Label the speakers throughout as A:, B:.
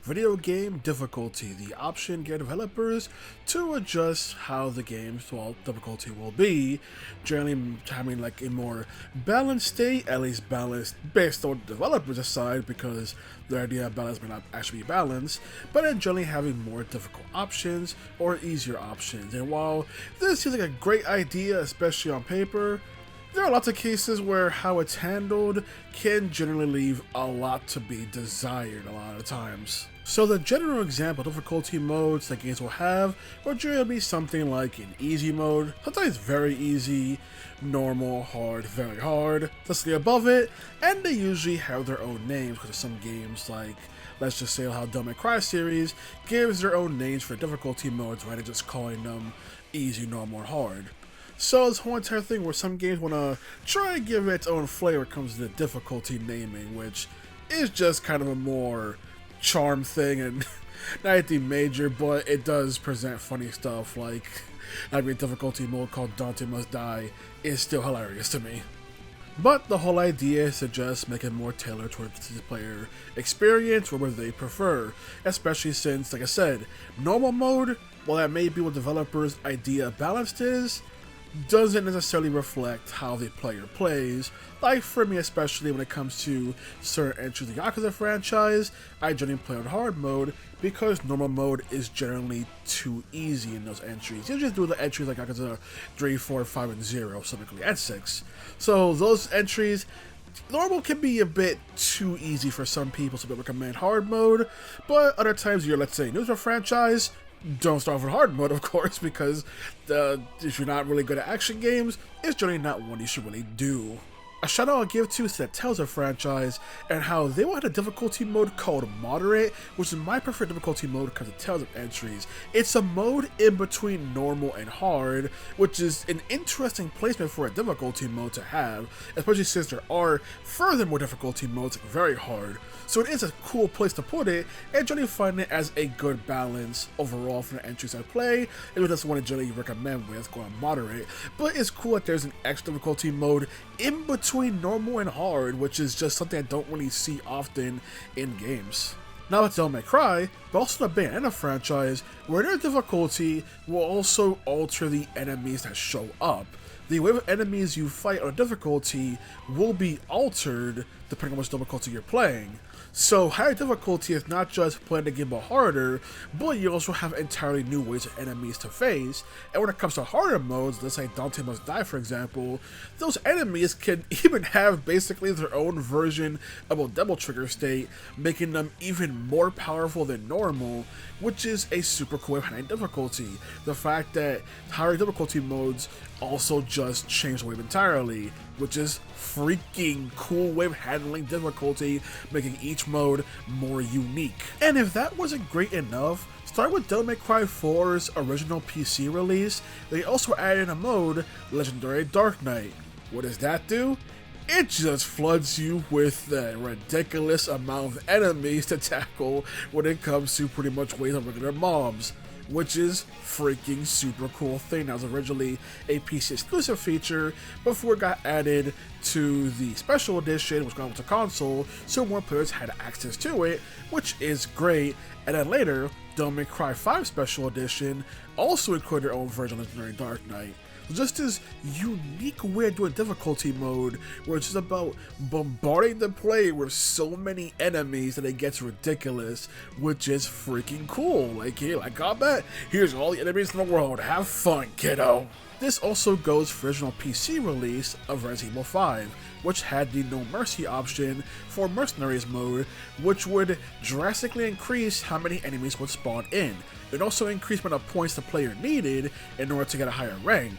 A: video game difficulty, the option given developers to adjust how the game's difficulty will be, generally having like a more balanced state, at least balanced based on developers' aside, because the idea of balance may not actually be balanced, but then generally having more difficult options or easier options. And while this seems like a great idea, especially on paper, there are lots of cases where how it's handled can generally leave a lot to be desired a lot of times. So the general example difficulty modes that games will have will generally be something like an easy mode, sometimes very easy, normal, hard, very hard, slightly above it, and they usually have their own names because some games like, let's just say how Devil May Cry series gives their own names for difficulty modes rather than just calling them easy, normal, or hard. So this whole entire thing where some games want to try and give it its own flavor when it comes to the difficulty naming, which is just kind of a more charm thing and not anything major, but it does present funny stuff, like having a difficulty mode called Dante Must Die is still hilarious to me. But the whole idea is to just make it more tailored towards the player experience or what they prefer, especially since, like I said, normal mode, while that may be what developers' idea of balanced is, doesn't necessarily reflect how the player plays. Like for me, especially when it comes to certain entries of the Yakuza franchise, I generally play on hard mode because normal mode is generally too easy in those entries. You just do the entries like Yakuza 3, 4, 5, and 0, typically, and 6. So those entries, normal can be a bit too easy for some people, so they recommend hard mode, but other times you're, let's say, new to a franchise, don't start with hard mode, of course, because if you're not really good at action games, it's generally not one you should really do. A shout out I'll give to is the Tensei franchise and how they will have a difficulty mode called Moderate, which is my preferred difficulty mode because it tells of entries. It's a mode in between normal and hard, which is an interesting placement for a difficulty mode to have, especially since there are furthermore difficulty modes like very hard. So it is a cool place to put it, and generally find it as a good balance overall for the entries I play. And that's one I generally recommend with going Moderate. But it's cool that there's an extra difficulty mode in between normal and hard, which is just something I don't really see often in games. Now it's Devil May Cry, but also the Bayonetta franchise, where their difficulty will also alter the enemies that show up. The wave of enemies you fight on difficulty will be altered depending on which difficulty you're playing. So higher difficulty is not just playing the game but harder, but you also have entirely new ways of enemies to face. And when it comes to harder modes, let's say Dante Must Die for example, those enemies can even have basically their own version of a double trigger state, making them even more powerful than normal, which is a super cool way of handling difficulty. The fact that higher difficulty modes also just change the wave entirely, which is freaking cool way of handling difficulty, making each mode more unique. And if that wasn't great enough, start with Devil May Cry 4's original PC release. They also added a mode, Legendary Dark Knight. What does that do? It just floods you with a ridiculous amount of enemies to tackle when it comes to pretty much ways of regular mobs, which is freaking super cool thing. That was originally a PC exclusive feature before it got added to the special edition, which got into console, so more players had access to it, which is great. And then later, Devil May Cry 5 special edition also included their own version of Legendary Dark Knight. Just this unique way of doing difficulty mode where it's just about bombarding the player with so many enemies that it gets ridiculous, which is freaking cool. Like, hey, like combat, here's all the enemies in the world, have fun, kiddo. This also goes for the original PC release of Resident Evil 5, which had the No Mercy option for Mercenaries mode, which would drastically increase how many enemies would spawn in. It also increased the amount of points the player needed in order to get a higher rank.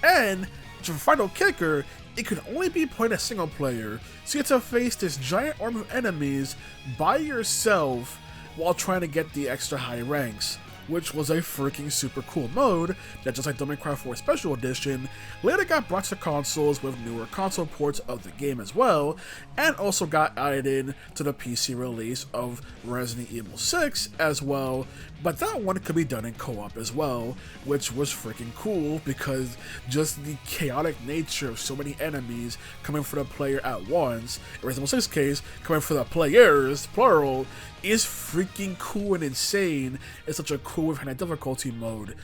A: And, for final kicker, it could only be played as single player, so you get to face this giant army of enemies by yourself while trying to get the extra high ranks. which was a freaking super cool mode that, just like Devil May Cry 4 Special Edition, later got brought to consoles with newer console ports of the game as well, and also got added in to the PC release of Resident Evil 6 as well, but that one could be done in co-op as well, which was freaking cool because just the chaotic nature of so many enemies coming for the player at once, in Resident Evil 6 case, coming for the players, plural, is freaking cool and insane. It's such a cool with high difficulty mode.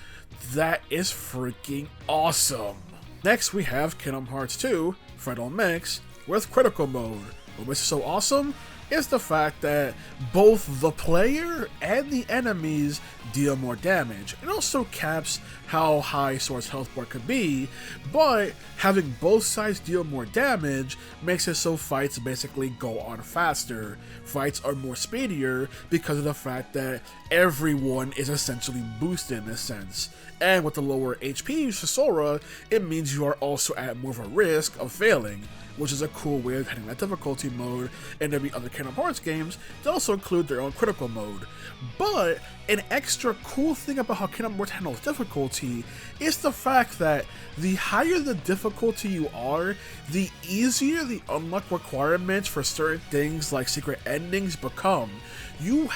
A: That is freaking awesome. Next we have Kingdom Hearts 2 Frontal Mix with critical mode. What makes it so awesome is the fact that both the player and the enemies deal more damage. It also caps how high Sword's health bar could be, but having both sides deal more damage makes it so fights basically go on faster. Fights are more speedier because of the fact that everyone is essentially boosted in a sense. And with the lower HP for Sora, it means you are also at more of a risk of failing, which is a cool way of handling that difficulty mode. And every other Kingdom Hearts games, they also include their own critical mode. But an extra cool thing about how Kingdom Hearts handles difficulty is the fact that the higher the difficulty you are, the easier the unlock requirements for certain things like secret endings become. You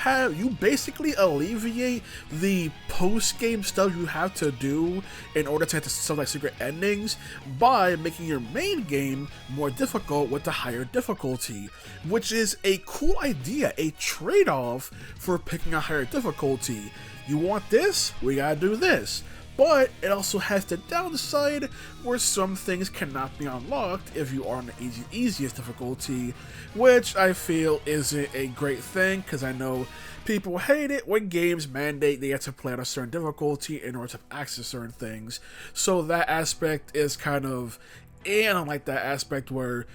A: basically alleviate the post-game stuff you have to do in order to get to stuff like secret endings by making your main game more difficult with the higher difficulty, which is a cool idea, a trade-off for picking a higher difficulty. You want this? We gotta do this. But it also has the downside where some things cannot be unlocked if you are on the easiest difficulty, which I feel isn't a great thing because I know people hate it when games mandate they have to play on a certain difficulty in order to access certain things. So that aspect is kind of, and I don't like that aspect where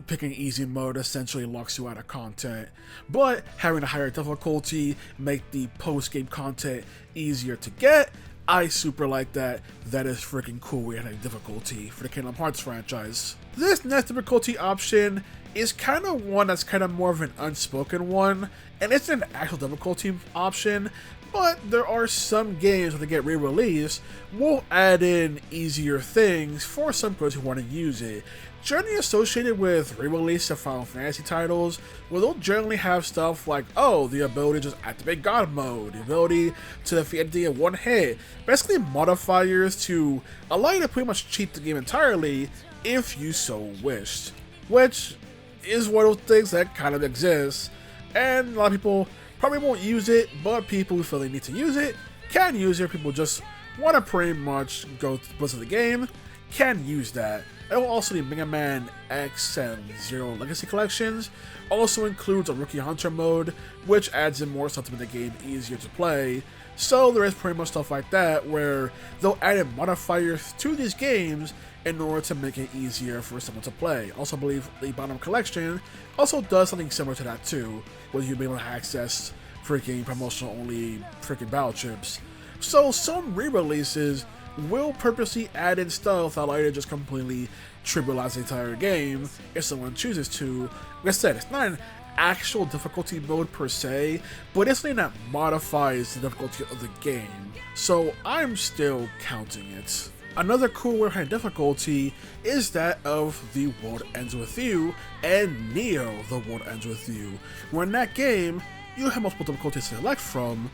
A: picking easy mode essentially locks you out of content, but having a higher difficulty make the post-game content easier to get. I super like that. That is freaking cool. We had a difficulty for the Kingdom Hearts franchise. This next difficulty option is kind of one that's kind of more of an unspoken one, and it's an actual difficulty option, but there are some games when they get re-released will add in easier things for some players who want to use it. Generally associated with re-release of Final Fantasy titles, well, they'll generally have stuff like, oh, the ability to just activate God mode, the ability to defeat entity in one hit, basically modifiers to allow you to pretty much cheat the game entirely if you so wished, which is one of those things that kind of exists, and a lot of people probably won't use it, but people who feel they need to use it can use it. People just want to pretty much go to the bliss of the game can use that. It will also the Mega Man X and Zero Legacy collections. Also includes a Rookie Hunter mode, which adds in more stuff to make the game easier to play. So there is pretty much stuff like that where they'll add in modifiers to these games in order to make it easier for someone to play. Also, I believe the bottom collection also does something similar to that too, where you'll be able to access freaking promotional only freaking battle chips. So some re-releases will purposely add in stuff that allow you to just completely trivialize the entire game if someone chooses to. Like I said, it's not an actual difficulty mode per se, but it's something that modifies the difficulty of the game. So I'm still counting it. Another cool way of having difficulty is that of The World Ends With You and Neo The World Ends With You, where in that game you have multiple difficulties to select from,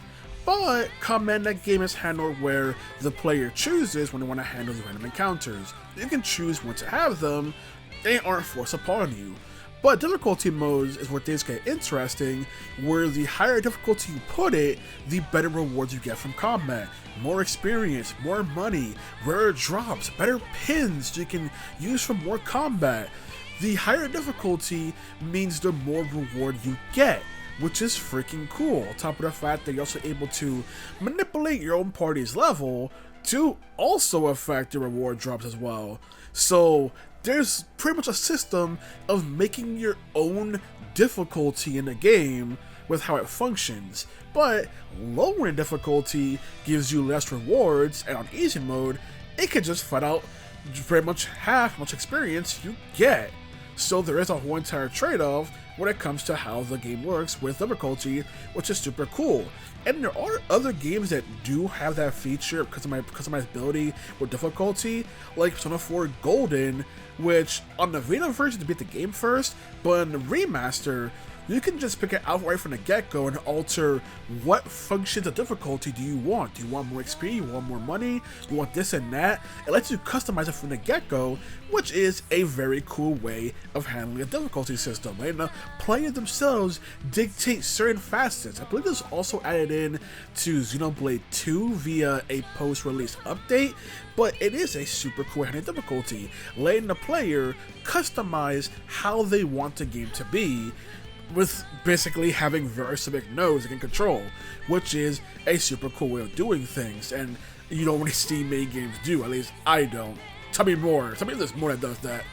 A: but comment that game is handled where the player chooses when they want to handle the random encounters. You can choose when to have them, they aren't forced upon you. But difficulty modes is where things get interesting, where the higher difficulty you put it, the better rewards you get from combat. More experience, more money, rarer drops, better pins you can use for more combat. The higher difficulty means the more reward you get, which is freaking cool. On top of the fact that you're also able to manipulate your own party's level to also affect your reward drops as well. So there's pretty much a system of making your own difficulty in the game with how it functions, but lowering difficulty gives you less rewards, and on easy mode, it could just flat out pretty much half how much experience you get. So there is a whole entire trade-off when it comes to how the game works with difficulty, which is super cool. And there are other games that do have that feature of customizability with difficulty, like Persona 4 Golden, which on the Vita version to beat the game first, but in the remaster, you can just pick it out right from the get-go and alter what functions of difficulty do you want. Do you want more XP? You want more money? You want this and that? It lets you customize it from the get-go, which is a very cool way of handling a difficulty system. And the players themselves dictate certain facets. I believe this was also added in to Xenoblade 2 via a post-release update, but it is a super cool handling difficulty, letting the player customize how they want the game to be, with basically having very specific nodes they can control, which is a super cool way of doing things, and you don't really see many games do, at least I don't. Tell me more. Tell me if there's more that does that.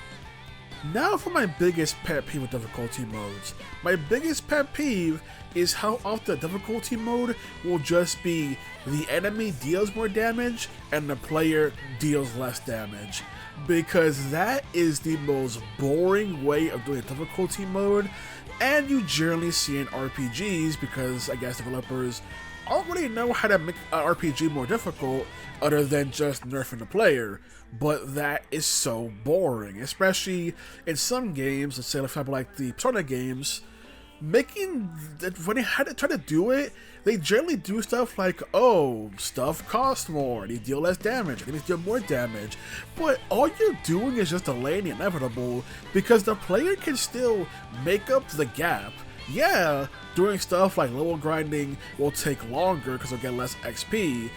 A: Now for my biggest pet peeve with difficulty modes. My biggest pet peeve is how often the difficulty mode will just be the enemy deals more damage and the player deals less damage. Because that is the most boring way of doing a difficulty mode, and you generally see in RPGs because I guess developers don't really know how to make an RPG more difficult other than just nerfing the player. But that is so boring, especially in some games, let's say for example like the Persona games, when they had to try to do it, they generally do stuff like, oh, stuff costs more, they deal less damage, they deal more damage, but all you're doing is just delaying the inevitable, because the player can still make up the gap. Yeah, doing stuff like level grinding will take longer because they'll get less XP,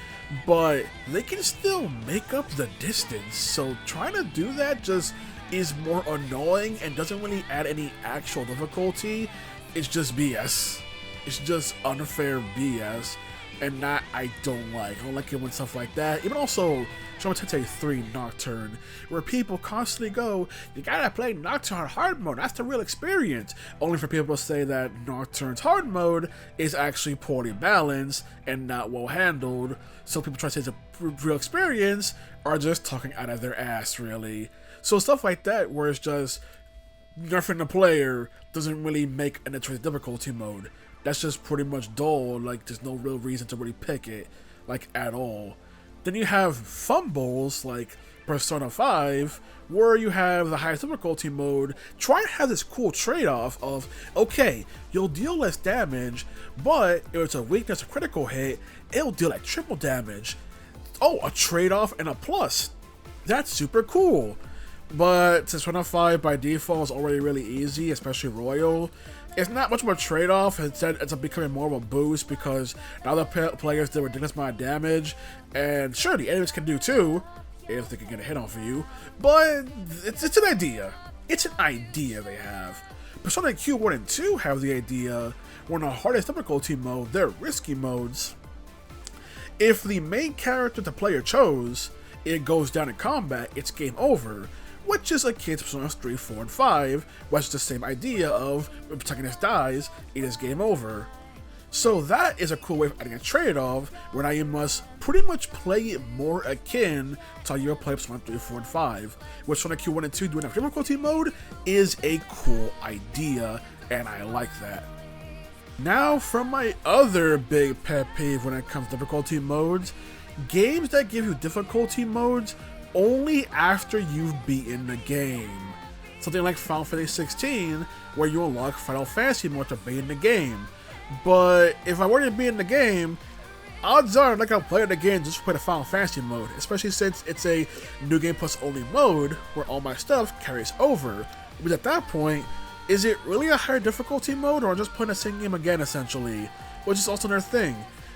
A: but they can still make up the distance, so trying to do that just is more annoying and doesn't really add any actual difficulty. It's just BS. It's just unfair BS, and that I don't like. I don't like it when stuff like that. Even also, Tensei 3 Nocturne, where people constantly go, you gotta play Nocturne hard mode, that's the real experience. Only for people to say that Nocturne's hard mode is actually poorly balanced and not well handled. So people try to say it's a real experience are just talking out of their ass, really. So stuff like that, where it's just nerfing the player doesn't really make an interesting difficulty mode. That's just pretty much dull, like there's no real reason to really pick it, like at all. Then you have fumbles like Persona 5, where you have the highest difficulty mode, try and have this cool trade-off of, okay, you'll deal less damage, but if it's a weakness or critical hit, it'll deal like triple damage. Oh, a trade-off and a plus. That's super cool. But since Persona 5 by default is already really easy, especially Royal, it's not much of a trade-off. Instead, it's becoming more of a boost because now the players do a ridiculous amount of damage, and sure, the enemies can do too, if they can get a hit off of you, but it's an idea. It's an idea they have. Persona Q1 and 2 have the idea where in the hardest difficulty mode, they're risky modes. If the main character the player chose, it goes down in combat, it's game over, which is akin to Persona 3, 4, and 5, which is the same idea of when the protagonist dies, it is game over. So that is a cool way of adding a trade-off, where now you must pretty much play it more akin to how you play Persona 3, 4, and 5, which Persona Q1 and 2 doing a difficulty mode is a cool idea, and I like that. Now for my other big pet peeve when it comes to difficulty modes, games that give you difficulty modes only after you've beaten the game. Something like Final Fantasy 16, where you unlock Final Fantasy mode to beat the game. But if I were to be in the game, odds are I'm not gonna play the game just to play the Final Fantasy mode, especially since it's a new game plus only mode where all my stuff carries over. Because at that point, is it really a higher difficulty mode or just playing the same game again essentially? Which is also another thing.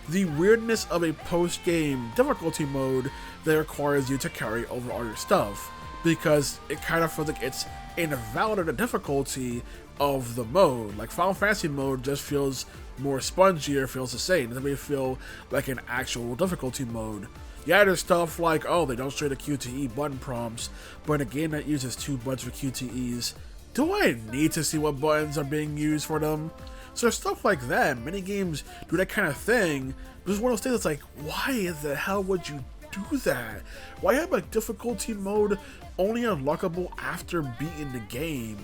A: The weirdness of a post-game difficulty mode that requires you to carry over all your stuff, because it kind of feels like it's invalid the difficulty of the mode. Like Final Fantasy mode just feels more spongier, feels the same. It doesn't really feel like an actual difficulty mode. Yeah, there's stuff like, oh, they don't show the QTE button prompts, but in a game that uses 2 buttons for QTEs, do I need to see what buttons are being used for them? So there's stuff like that. Many games do that kind of thing, but it's one of those things that's like, why the hell would you do that? Why have a difficulty mode only unlockable after beating the game.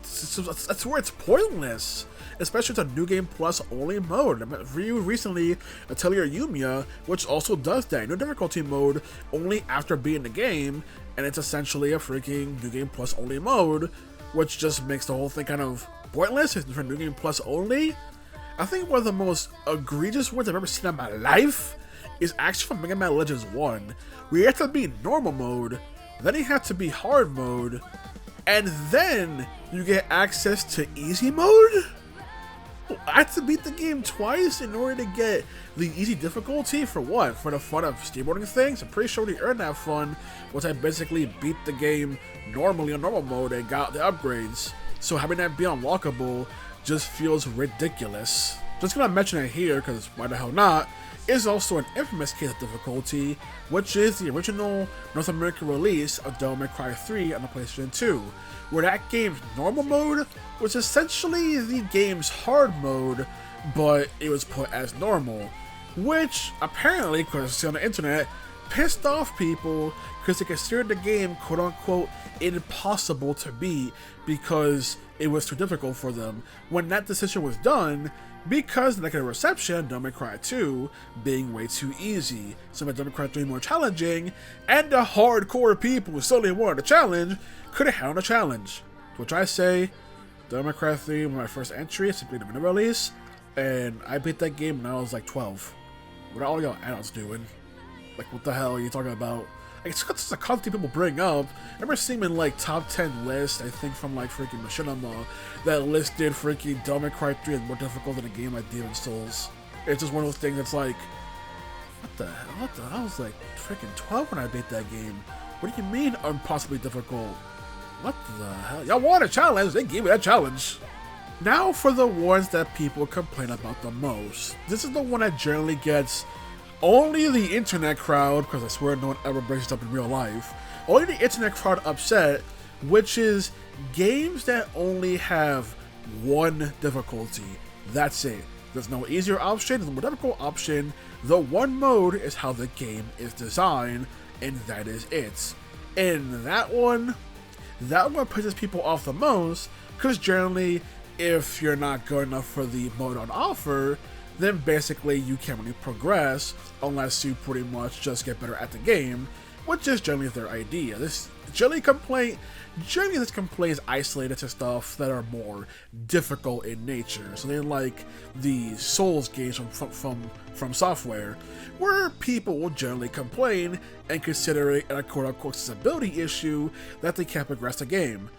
A: That's where it's pointless, especially with a New Game Plus only mode. I reviewed recently Atelier Yumiya, which also does that. No difficulty mode only after beating the game, and it's essentially a freaking New Game Plus only mode, which just makes the whole thing kind of pointless. It's for New Game Plus only. I think one of the most egregious ones I've ever seen in my life is actually from Mega Man Legends 1, where you have to be normal mode, then you have to be hard mode, and then you get access to easy mode? I had to beat the game twice in order to get the easy difficulty for what? For the fun of skateboarding things? I'm pretty sure we earned that fun once I basically beat the game normally on normal mode and got the upgrades. So having that be unlockable just feels ridiculous. Just gonna mention it here, because why the hell not, is also an infamous case of difficulty, which is the original North American release of Devil May Cry 3 on the PlayStation 2, where that game's normal mode was essentially the game's hard mode, but it was put as normal, which apparently, because it's on the internet, pissed off people because they considered the game quote-unquote impossible to beat because it was too difficult for them, when that decision was done because of the negative reception, Devil May Cry 2 being way too easy, so made Devil May Cry 3 more challenging, and the hardcore people who suddenly wanted a challenge could have handled a challenge. To which I say, Devil May Cry 3 was my first entry, simply the minute release, and I beat that game when I was like 12. What are all y'all adults doing? Like, what the hell are you talking about? Like, it's a concept people bring up. I remember seeing them in like top 10 lists, I think from like freaking Machinima, that listed freaking Devil May Cry 3 as more difficult than a game like Demon's Souls. It's just one of those things that's like, what the hell? I was like freaking 12 when I beat that game. What do you mean impossibly difficult? What the hell? Y'all want a challenge? They gave me that challenge. Now for the ones that people complain about the most. This is the one that generally gets only the internet crowd, because I swear no one ever brings it up in real life, only the internet crowd upset, which is games that only have one difficulty. That's it. There's no easier option, there's no more difficult option. The one mode is how the game is designed, and that is it. And that one pisses people off the most, because generally, if you're not good enough for the mode on offer, then basically you can't really progress unless you pretty much just get better at the game, which is generally their idea. This complaint is isolated to stuff that are more difficult in nature. So they like the Souls games from Software, where people will generally complain and consider it a quote-unquote accessibility issue that they can't progress the game.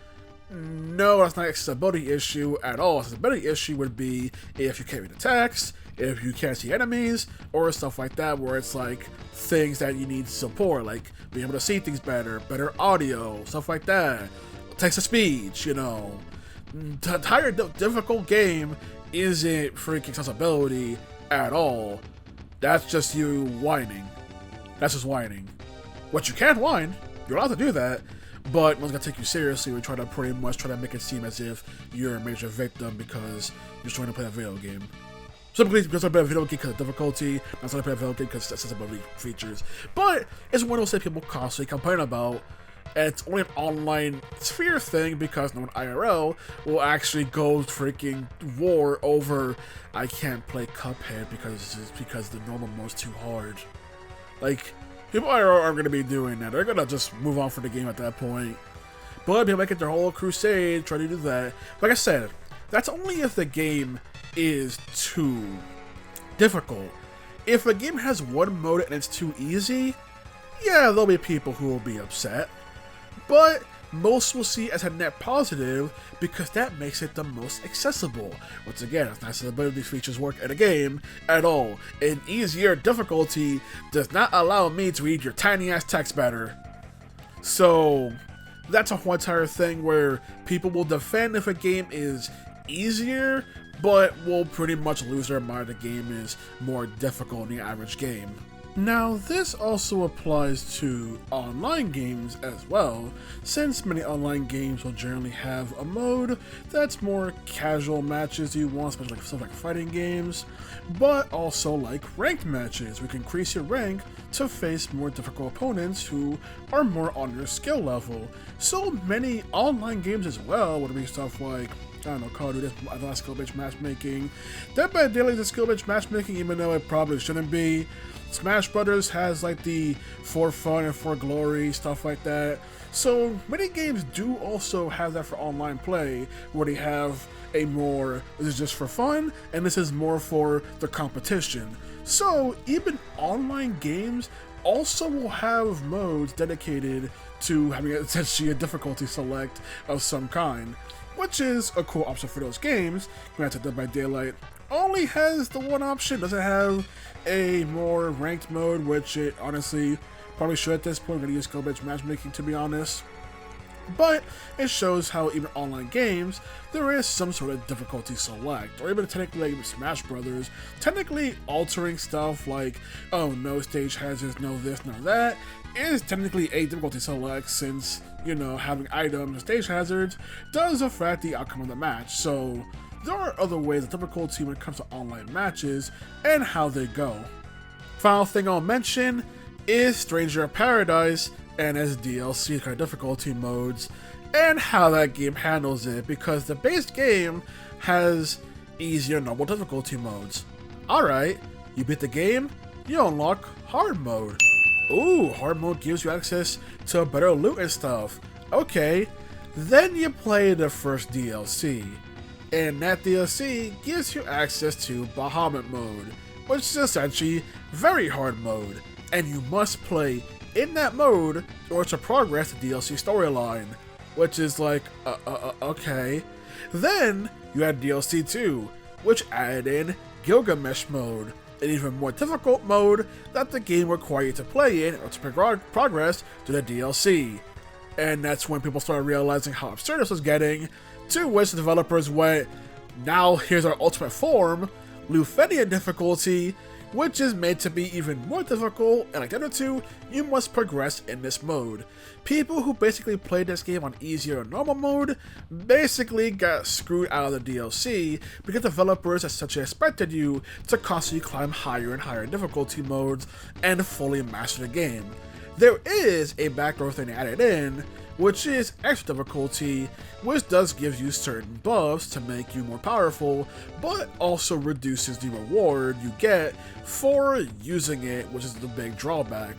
A: No, that's not an accessibility issue at all. Accessibility issue would be if you can't read the text, if you can't see enemies, or stuff like that, where it's like things that you need support, like being able to see things better audio, stuff like that, text-to-speech, you know. The entire difficult game isn't freaking accessibility at all. That's just you whining. That's just whining. What you can whine, you're allowed to do that, but no one's gonna take you seriously. We try to make it seem as if you're a major victim because you're just trying to play a video game. Simply because I play a video game because of difficulty, not trying to play a video game because of accessibility features. But it's one of those things people constantly complain about. And it's only an online sphere thing because no one IRL will actually go freaking war over I can't play Cuphead because the normal mode's too hard. Like, people aren't going to be doing that. They're going to just move on from the game at that point. But people make it their whole crusade, try to do that. Like I said, that's only if the game is too difficult. If a game has one mode and it's too easy, yeah, there'll be people who will be upset. But most will see it as a net positive because that makes it the most accessible. Once again, it's not accessibility features work in a game at all. An easier difficulty does not allow me to read your tiny ass text better. So that's a whole entire thing where people will defend if a game is easier, but will pretty much lose their mind if the game is more difficult than the average game. Now, this also applies to online games as well, since many online games will generally have a mode that's more casual matches you want, especially like stuff like fighting games, but also like ranked matches, where you can increase your rank to face more difficult opponents who are more on your skill level. So many online games as well would be stuff like, I don't know, Call of Duty, I thought skill-based matchmaking. Dead by Daylight is skill-based matchmaking, even though it probably shouldn't be. Smash Brothers has like the for fun and for glory, stuff like that. So many games do also have that for online play, where they have a more, this is just for fun, and this is more for the competition. So even online games also will have modes dedicated to having essentially a difficulty select of some kind, which is a cool option for those games. Granted, Dead by Daylight only has the one option, doesn't have a more ranked mode, which it honestly probably should at this point. I'm going to use skill-based matchmaking, to be honest. But it shows how even online games, there is some sort of difficulty select, or even technically like Smash Brothers, technically altering stuff like, oh, no stage hazards, no this, no that, is technically a difficulty select, since, you know, having items and stage hazards does affect the outcome of the match. So there are other ways of difficulty when it comes to online matches and how they go. Final thing I'll mention is Stranger of Paradise and its DLC kind of difficulty modes and how that game handles it, because the base game has easier normal difficulty modes. Alright, you beat the game, you unlock hard mode. Ooh, hard mode gives you access to better loot and stuff. Okay, then you play the first DLC, and that DLC gives you access to Bahamut mode, which is essentially very hard mode, and you must play in that mode in order to progress the DLC storyline, which is like, okay. Then you had DLC 2, which added in Gilgamesh mode, an even more difficult mode that the game required you to play in or to progress to the DLC. And that's when people started realizing how absurd this was getting, to which the developers went, now here's our ultimate form, Lufenian difficulty, which is made to be even more difficult, and like the other two, you must progress in this mode. People who basically played this game on easier or normal mode basically got screwed out of the DLC, because developers essentially expected you to constantly climb higher and higher difficulty modes and fully master the game. There is a backdoor thing added in, which is extra difficulty, which does give you certain buffs to make you more powerful, but also reduces the reward you get for using it, which is the big drawback.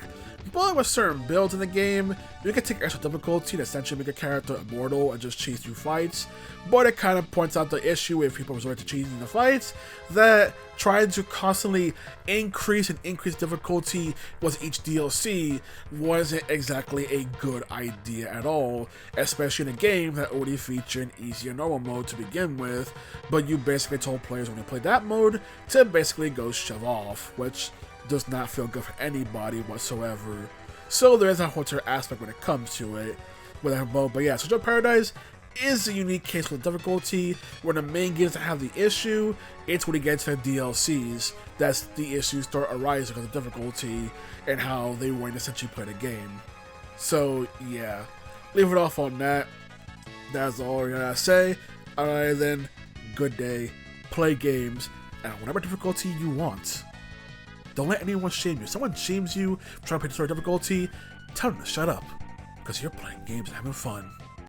A: But with certain builds in the game, you can take extra difficulty to essentially make a character immortal and just cheese through fights, but it kind of points out the issue if people resort to cheesing the fights, that trying to constantly increase difficulty with each DLC wasn't exactly a good idea at all, especially in a game that already featured an easier normal mode to begin with, but you basically told players when you play that mode to basically go shove off, which does not feel good for anybody whatsoever. So there is a whole aspect when it comes to it with that mode. But yeah, Stranger of Paradise is a unique case with difficulty, where the main games that have the issue, it's when you get to the DLCs that's the issues start arising because of difficulty and how they want to essentially play the game. So yeah, leave it off on that. That's all I gotta say. Alright then, good day, play games at whatever difficulty you want. Don't let anyone shame you. If someone shames you for trying to play the difficulty, tell them to shut up, because you're playing games and having fun.